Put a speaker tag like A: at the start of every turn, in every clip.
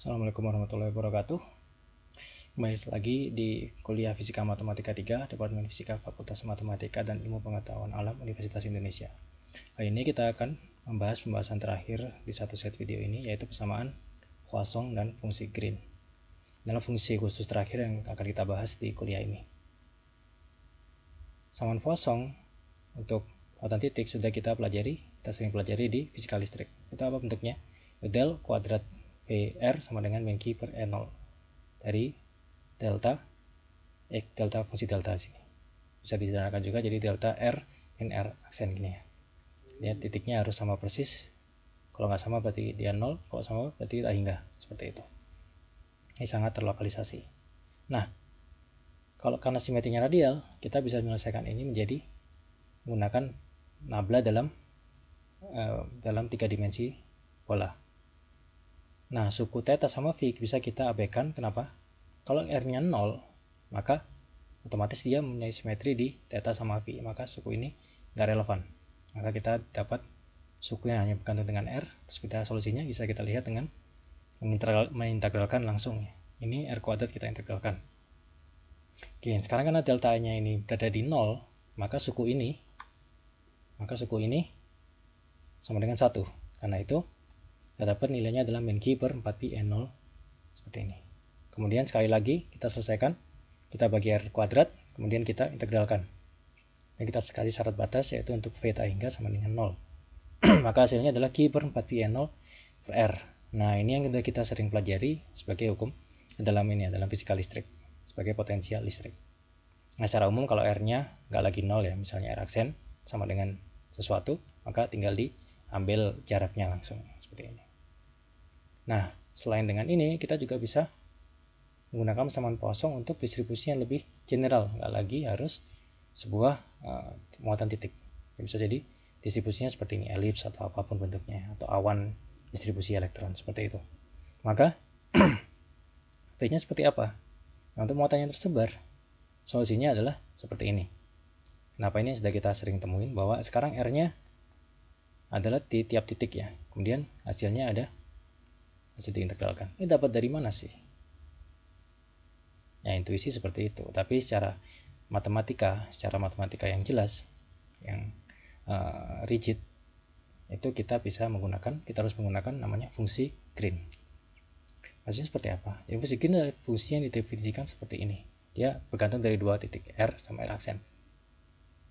A: Assalamualaikum warahmatullahi wabarakatuh. Kembali lagi di kuliah Fisika Matematika 3, Departemen Fisika Fakultas Matematika dan Ilmu Pengetahuan Alam Universitas Indonesia. Kali ini kita akan membahas pembahasan terakhir di satu set video ini, yaitu persamaan Poisson dan fungsi Green. Adalah fungsi khusus terakhir yang akan kita bahas di kuliah ini. Persamaan Poisson untuk muatan titik sudah kita sering pelajari di fisika listrik. Itu apa bentuknya? Del kuadrat VR sama dengan min Q per E0 dari delta fungsi delta sini. Bisa disederhanakan juga jadi delta R min R aksen gini ya. Lihat titiknya harus sama persis. Kalau nggak sama berarti dia 0, kalau sama berarti tak hingga. Seperti itu. Ini sangat terlokalisasi. Nah, karena simetrinya radial, kita bisa menyelesaikan ini menjadi menggunakan nabla dalam 3 dimensi bola. Nah, suku theta sama phi bisa kita abaikan. Kenapa? Kalau R-nya 0, maka otomatis dia mempunyai simetri di theta sama phi. Maka suku ini nggak relevan. Maka kita dapat sukunya hanya bergantung dengan R. Terus kita solusinya bisa kita lihat dengan mengintegralkan langsung. Ini R kuadrat kita integralkan. Oke, sekarang karena delta-nya ini berada di 0, maka suku ini sama dengan 1. Karena itu kita dapat nilainya adalah min Q per 4pi E0 seperti ini. Kemudian sekali lagi kita selesaikan, kita bagi R kuadrat, kemudian kita integralkan. Dan kita kasih syarat batas yaitu untuk V tak hingga sama dengan 0. Maka hasilnya adalah Q per 4pi E0 per R. Nah, ini yang kita sering pelajari sebagai hukum dalam fisika listrik, sebagai potensial listrik. Nah, secara umum kalau R-nya nggak lagi 0 ya, misalnya R aksen sama dengan sesuatu, maka tinggal diambil jaraknya langsung seperti ini. Nah, selain dengan ini, kita juga bisa menggunakan persamaan Poisson untuk distribusi yang lebih general, nggak lagi harus sebuah muatan titik. Bisa jadi distribusinya seperti ini, elips atau apapun bentuknya, atau awan distribusi elektron seperti itu. Maka V-nya seperti apa? Nah, untuk muatan yang tersebar, solusinya adalah seperti ini. Kenapa ini sudah kita sering temuin bahwa sekarang R-nya adalah di tiap titik ya. Kemudian hasilnya hasil diintegralkan. Ini dapat dari mana sih? Ya, intuisi seperti itu. Tapi secara matematika yang jelas, yang rigid, itu kita harus menggunakan namanya fungsi Green. Maksudnya seperti apa? Ya, fungsi Green adalah fungsi yang didefinisikan seperti ini. Dia bergantung dari dua titik, R sama R aksen.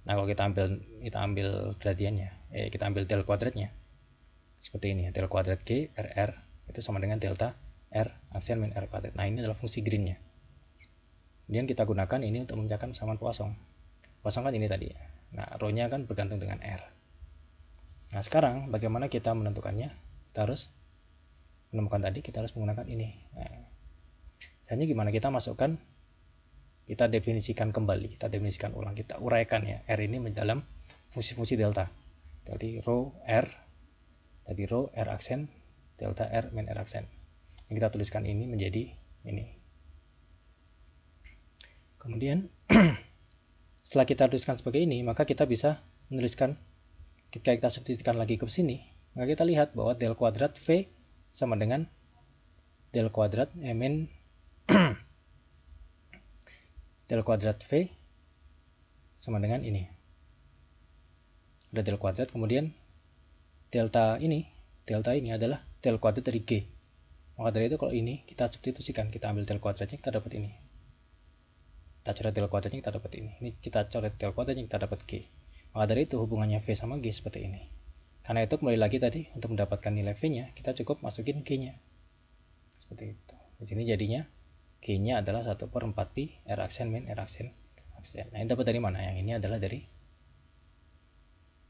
A: Nah, kalau kita ambil gradiennya, kita ambil del kuadratnya, seperti ini, del kuadrat G RR itu sama dengan delta R aksen min R kuadrat. Nah, ini adalah fungsi Green-nya. Kemudian kita gunakan ini untuk mengerjakan persamaan Poisson. Poisson kan ini tadi. Nah, rho-nya kan bergantung dengan R. Nah, sekarang bagaimana kita menentukannya? Kita harus menggunakan ini. Nah, caranya gimana? Kita definisikan kembali, kita definisikan ulang, kita uraikan ya R ini dalam fungsi-fungsi delta. Jadi rho R aksen delta R min R aksen. Yang kita tuliskan ini menjadi ini. Kemudian setelah kita tuliskan sebagai ini, maka kita bisa menuliskan, ketika kita substitusikan lagi ke sini, maka kita lihat bahwa del kuadrat V sama dengan del kuadrat min del kuadrat V sama dengan ini. Ada del kuadrat, kemudian delta ini adalah del kuadrat dari G. Maka dari itu kalau ini kita substitusikan, kita ambil del kuadratnya, kita dapat ini. Kita coret del kuadratnya, kita dapat ini. Ini kita coret del kuadratnya, kita dapat G. Maka dari itu hubungannya V sama G seperti ini. Karena itu kembali lagi tadi, untuk mendapatkan nilai V-nya, kita cukup masukin G-nya. Seperti itu. Di sini jadinya G-nya adalah 1/4pi R aksen min R aksen. Nah, ini dapat dari mana? Yang ini adalah dari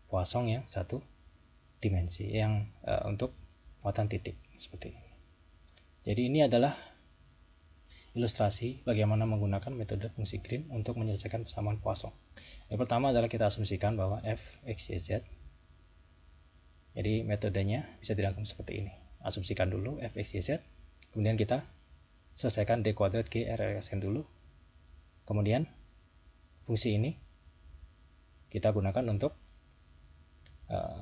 A: Poisson yang satu dimensi, yang untuk muatan titik seperti ini. Jadi ini adalah ilustrasi bagaimana menggunakan metode fungsi Green untuk menyelesaikan persamaan Poisson. Yang pertama adalah kita asumsikan bahwa f, x, y, z. Jadi metodenya bisa dirangkum seperti ini. Asumsikan dulu f, x, y, z. Kemudian kita selesaikan d kuadrat g r aksen dulu. Kemudian fungsi ini kita gunakan untuk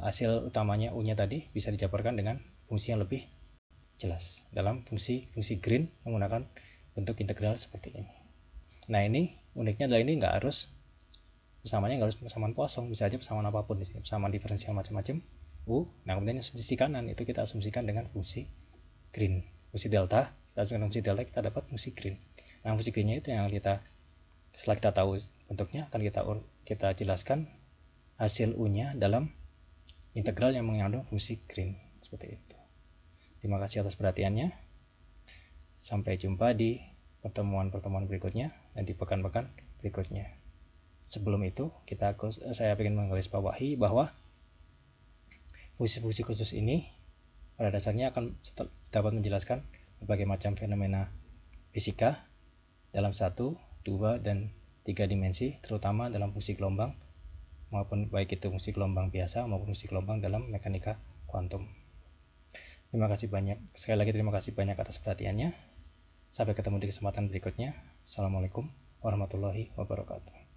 A: hasil utamanya u-nya tadi bisa dijabarkan dengan fungsi yang lebih jelas dalam fungsi green menggunakan bentuk integral seperti ini. Nah, ini uniknya adalah ini nggak harus persamanya nggak harus persamaan kosong, bisa aja persamaan apapun di sini, persamaan diferensial macam-macam u. Nah, kemudian sisi kanan itu kita asumsikan dengan fungsi green, fungsi delta. Kita asumsikan fungsi delta, kita dapat fungsi green. Nah, fungsi greennya itu yang kita setelah kita tahu bentuknya akan kita jelaskan hasil u-nya dalam integral yang mengandung fungsi green seperti itu. Terima kasih atas perhatiannya. Sampai jumpa di pertemuan-pertemuan berikutnya dan di pekan-pekan berikutnya. Sebelum itu, saya ingin menggarisbawahi bahwa fungsi-fungsi khusus ini pada dasarnya akan dapat menjelaskan berbagai macam fenomena fisika dalam 1, 2, dan 3 dimensi, terutama dalam fungsi gelombang, maupun baik itu fungsi gelombang biasa maupun fungsi gelombang dalam mekanika kuantum. Terima kasih banyak. Sekali lagi terima kasih banyak atas perhatiannya. Sampai ketemu di kesempatan berikutnya. Assalamualaikum warahmatullahi wabarakatuh.